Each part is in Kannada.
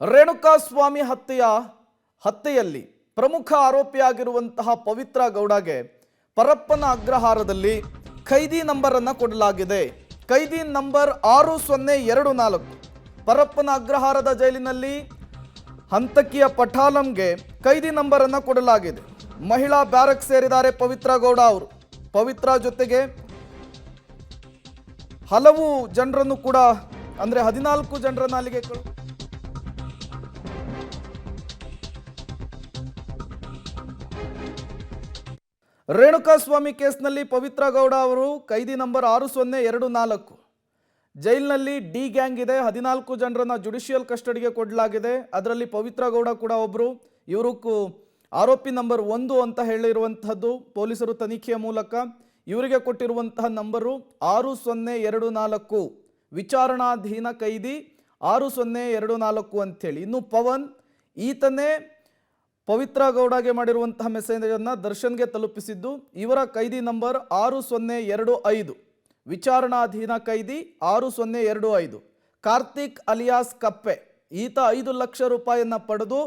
ರೇಣುಕಾಸ್ವಾಮಿ ಹತ್ಯೆಯಲ್ಲಿ ಪ್ರಮುಖ ಆರೋಪಿಯಾಗಿರುವಂತಹ ಪವಿತ್ರ ಗೌಡಗೆ ಪರಪ್ಪನ ಅಗ್ರಹಾರದಲ್ಲಿ ಖೈದಿ ನಂಬರ್ ಅನ್ನು ಕೊಡಲಾಗಿದೆ. ಖೈದಿ ನಂಬರ್ 6024. ಪರಪ್ಪನ ಅಗ್ರಹಾರದ ಜೈಲಿನಲ್ಲಿ ಹಂತಕಿಯ ಪಠಾಲಂಗೆ ಖೈದಿ ನಂಬರ್ ಅನ್ನು ಕೊಡಲಾಗಿದೆ. ಮಹಿಳಾ ಬ್ಯಾರಕ್ ಸೇರಿದ್ದಾರೆ ಪವಿತ್ರ ಗೌಡ ಅವರು. ಪವಿತ್ರ ಜೊತೆಗೆ ಹಲವು ಜನರನ್ನು ಕೂಡ ಅಂದ್ರೆ 14 ಜನರನ್ನು ಅಲ್ಲಿಗೆ ರೇಣುಕಾಸ್ವಾಮಿ ಕೇಸ್ನಲ್ಲಿ ಪವಿತ್ರ ಗೌಡ ಅವರು ಖೈದಿ ನಂಬರ್ 6024. ಜೈಲಿನಲ್ಲಿ ಡಿ ಗ್ಯಾಂಗ್ ಇದೆ. 14 ಜನರನ್ನ ಜುಡಿಷಿಯಲ್ ಕಸ್ಟಡಿಗೆ ಕೊಡಲಾಗಿದೆ. ಅದರಲ್ಲಿ ಪವಿತ್ರ ಗೌಡ ಕೂಡ ಒಬ್ಬರು. ಇವರು ಆರೋಪಿ ನಂಬರ್ 1 ಅಂತ ಹೇಳಿರುವಂತಹದ್ದು ಪೊಲೀಸರು ತನಿಖೆಯ ಮೂಲಕ. ಇವರಿಗೆ ಕೊಟ್ಟಿರುವಂತಹ ನಂಬರು 6024. ವಿಚಾರಣಾಧೀನ ಖೈದಿ 6024 ಅಂತೇಳಿ. ಇನ್ನು ಪವನ್ ಈತನೇ ಪವಿತ್ರ ಗೌಡಗೆ ಮಾಡಿರುವಂತಹ ಮೆಸೇಜನ್ನು ದರ್ಶನ್ಗೆ ತಲುಪಿಸಿದ್ದು. ಇವರ ಖೈದಿ ನಂಬರ್ 6025. ವಿಚಾರಣಾಧೀನ ಖೈದಿ 6025. ಕಾರ್ತಿಕ್ ಅಲಿಯಾಸ್ ಕಪ್ಪೆ, ಈತ 5 ಲಕ್ಷ ರೂಪಾಯಿಯನ್ನು ಪಡೆದು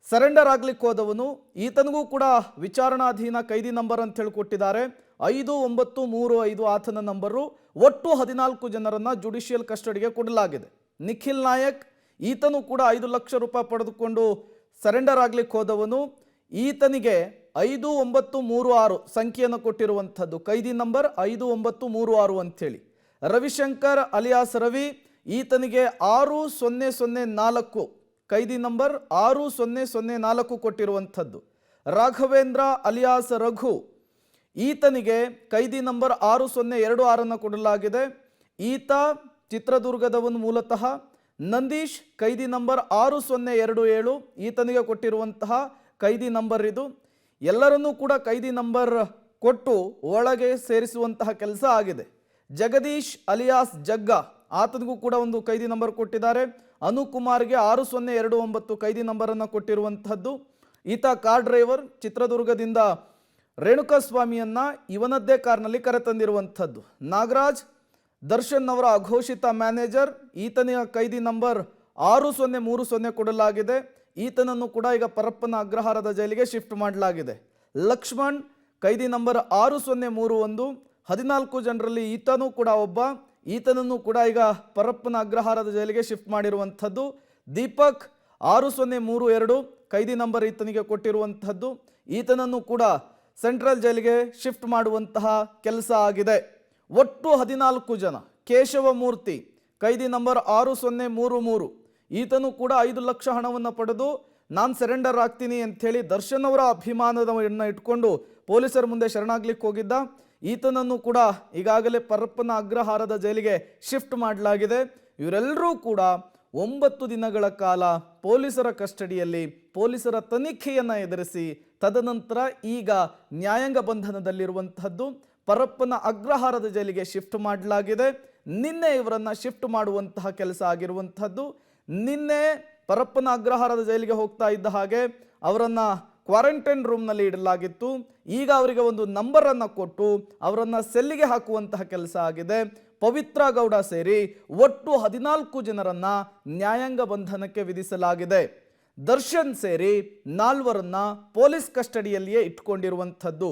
ಸರೆಂಡರ್ ಆಗ್ಲಿಕ್ಕೆ ಹೋದವನು. ಈತನಿಗೂ ಕೂಡ ವಿಚಾರಣಾಧೀನ ಖೈದಿ ನಂಬರ್ ಅಂತ ಹೇಳಿ ಕೊಟ್ಟಿದ್ದಾರೆ. 5935 ಆತನ ನಂಬರು. ಒಟ್ಟು 14 ಜನರನ್ನ ಜುಡಿಷಿಯಲ್ ಕಸ್ಟಡಿಗೆ ಕೊಡಲಾಗಿದೆ. ನಿಖಿಲ್ ನಾಯಕ್ ಈತನು ಕೂಡ 5 ಲಕ್ಷ ರೂಪಾಯಿ ಪಡೆದುಕೊಂಡು ಸರೆಂಡರ್ ಆಗ್ಲಿಕ್ಕೆ ಹೋದವನು. ಈತನಿಗೆ 5936 ಸಂಖ್ಯೆಯನ್ನು ಕೊಟ್ಟಿರುವಂಥದ್ದು. ಖೈದಿ ನಂಬರ್ 5936 ಅಂಥೇಳಿ. ರವಿಶಂಕರ್ ಅಲಿಯಾಸ್ ರವಿ, ಈತನಿಗೆ 6004 ಖೈದಿ ನಂಬರ್ 6004 ಕೊಟ್ಟಿರುವಂಥದ್ದು. ರಾಘವೇಂದ್ರ ಅಲಿಯಾಸ್ ರಘು, ಈತನಿಗೆ ಖೈದಿ ನಂಬರ್ 6026 ಕೊಡಲಾಗಿದೆ. ಈತ ಚಿತ್ರದುರ್ಗದವನು ಮೂಲತಃ. ನಂದೀಶ್ ಖೈದಿ ನಂಬರ್ 6027, ಈತನಿಗೆ ಕೊಟ್ಟಿರುವಂತಹ ಖೈದಿ ನಂಬರ್ ಇದು. ಎಲ್ಲರನ್ನೂ ಕೂಡ ಖೈದಿ ನಂಬರ್ ಕೊಟ್ಟು ಒಳಗೆ ಸೇರಿಸುವಂತಹ ಕೆಲಸ ಆಗಿದೆ. ಜಗದೀಶ್ ಅಲಿಯಾಸ್ ಜಗ್ಗ, ಆತನಿಗೂ ಕೂಡ ಒಂದು ಖೈದಿ ನಂಬರ್ ಕೊಟ್ಟಿದ್ದಾರೆ. ಅನುಕುಮಾರ್ಗೆ 6029 ಖೈದಿ ನಂಬರನ್ನು ಕೊಟ್ಟಿರುವಂತಹದ್ದು. ಈತ ಕಾರ್ ಡ್ರೈವರ್. ಚಿತ್ರದುರ್ಗದಿಂದ ರೇಣುಕಾಸ್ವಾಮಿಯನ್ನ ಇವನದ್ದೇ ಕಾರ್ನಲ್ಲಿ ಕರೆತಂದಿರುವಂಥದ್ದು. ನಾಗರಾಜ್ ದರ್ಶನ್ ಅವರ ಅಘೋಷಿತ ಮ್ಯಾನೇಜರ್, ಈತನ ಖೈದಿ ನಂಬರ್ 6030 ಕೊಡಲಾಗಿದೆ. ಈತನನ್ನು ಕೂಡ ಈಗ ಪರಪ್ಪನ ಅಗ್ರಹಾರದ ಜೈಲಿಗೆ ಶಿಫ್ಟ್ ಮಾಡಲಾಗಿದೆ. ಲಕ್ಷ್ಮಣ್ ಖೈದಿ ನಂಬರ್ 6031. 14 ಜನರಲ್ಲಿ ಈತನೂ ಕೂಡ ಒಬ್ಬ. ಈತನನ್ನು ಕೂಡ ಈಗ ಪರಪ್ಪನ ಅಗ್ರಹಾರದ ಜೈಲಿಗೆ ಶಿಫ್ಟ್ ಮಾಡಿರುವಂಥದ್ದು. ದೀಪಕ್ 6032 ಖೈದಿ ನಂಬರ್ ಈತನಿಗೆ ಕೊಟ್ಟಿರುವಂಥದ್ದು. ಈತನನ್ನು ಕೂಡ ಸೆಂಟ್ರಲ್ ಜೈಲಿಗೆ ಶಿಫ್ಟ್ ಮಾಡುವಂತಹ ಕೆಲಸ ಆಗಿದೆ. ಒಟ್ಟು 14 ಜನ. ಕೇಶವಮೂರ್ತಿ ಖೈದಿ ನಂಬರ್ 6033. ಈತನು ಕೂಡ 5 ಲಕ್ಷ ಹಣವನ್ನು ಪಡೆದು ನಾನು ಸರೆಂಡರ್ ಆಗ್ತೀನಿ ಅಂಥೇಳಿ ದರ್ಶನ್ ಅವರ ಅಭಿಮಾನವನ್ನು ಇಟ್ಕೊಂಡು ಪೊಲೀಸರ ಮುಂದೆ ಶರಣಾಗ್ಲಿಕ್ಕೆ ಹೋಗಿದ್ದ. ಈತನನ್ನು ಕೂಡ ಈಗಾಗಲೇ ಪರಪ್ಪನ ಅಗ್ರಹಾರದ ಜೈಲಿಗೆ ಶಿಫ್ಟ್ ಮಾಡಲಾಗಿದೆ. ಇವರೆಲ್ಲರೂ ಕೂಡ 9 ದಿನಗಳ ಕಾಲ ಪೊಲೀಸರ ಕಸ್ಟಡಿಯಲ್ಲಿ ಪೊಲೀಸರ ತನಿಖೆಯನ್ನು ಎದುರಿಸಿ ತದನಂತರ ಈಗ ನ್ಯಾಯಾಂಗ ಬಂಧನದಲ್ಲಿರುವಂತಹದ್ದು. ಪರಪ್ಪನ ಅಗ್ರಹಾರದ ಜೈಲಿಗೆ ಶಿಫ್ಟ್ ಮಾಡಲಾಗಿದೆ. ನಿನ್ನೆ ಇವರನ್ನು ಶಿಫ್ಟ್ ಮಾಡುವಂತಹ ಕೆಲಸ ಆಗಿರುವಂಥದ್ದು. ನಿನ್ನೆ ಪರಪ್ಪನ ಅಗ್ರಹಾರದ ಜೈಲಿಗೆ ಹೋಗ್ತಾ ಇದ್ದ ಹಾಗೆ ಅವರನ್ನು ಕ್ವಾರಂಟೈನ್ ರೂಮ್ನಲ್ಲಿ ಇಡಲಾಗಿತ್ತು. ಈಗ ಅವರಿಗೆ ಒಂದು ನಂಬರನ್ನು ಕೊಟ್ಟು ಅವರನ್ನು ಸೆಲ್ಲಿಗೆ ಹಾಕುವಂತಹ ಕೆಲಸ ಆಗಿದೆ. ಪವಿತ್ರ ಗೌಡ ಸೇರಿ ಒಟ್ಟು 14 ಜನರನ್ನ ನ್ಯಾಯಾಂಗ ಬಂಧನಕ್ಕೆ ವಿಧಿಸಲಾಗಿದೆ. ದರ್ಶನ್ ಸೇರಿ 4ರನ್ನ ಪೊಲೀಸ್ ಕಸ್ಟಡಿಯಲ್ಲಿಯೇ ಇಟ್ಕೊಂಡಿರುವಂಥದ್ದು.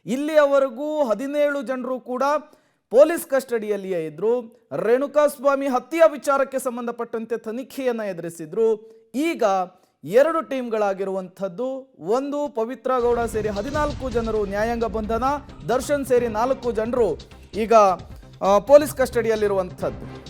ಇಲ್ಲಿಯವರೆಗೂ 17 ಜನರು ಕೂಡ ಪೊಲೀಸ್ ಕಸ್ಟಡಿಯಲ್ಲಿಯೇ ಇದ್ರು. ರೇಣುಕಾಸ್ವಾಮಿ ಹತ್ಯೆ ವಿಚಾರಕ್ಕೆ ಸಂಬಂಧಪಟ್ಟಂತೆ ತನಿಖೆಯನ್ನು ಎದುರಿಸಿದ್ರು. ಈಗ 2 ಟೀಮ್ಗಳಾಗಿರುವಂಥದ್ದು. ಒಂದು ಪವಿತ್ರ ಗೌಡ ಸೇರಿ 14 ಜನರು ನ್ಯಾಯಾಂಗ ಬಂಧನ, ದರ್ಶನ್ ಸೇರಿ 4 ಜನರು ಈಗ ಪೊಲೀಸ್ ಕಸ್ಟಡಿಯಲ್ಲಿರುವಂಥದ್ದು.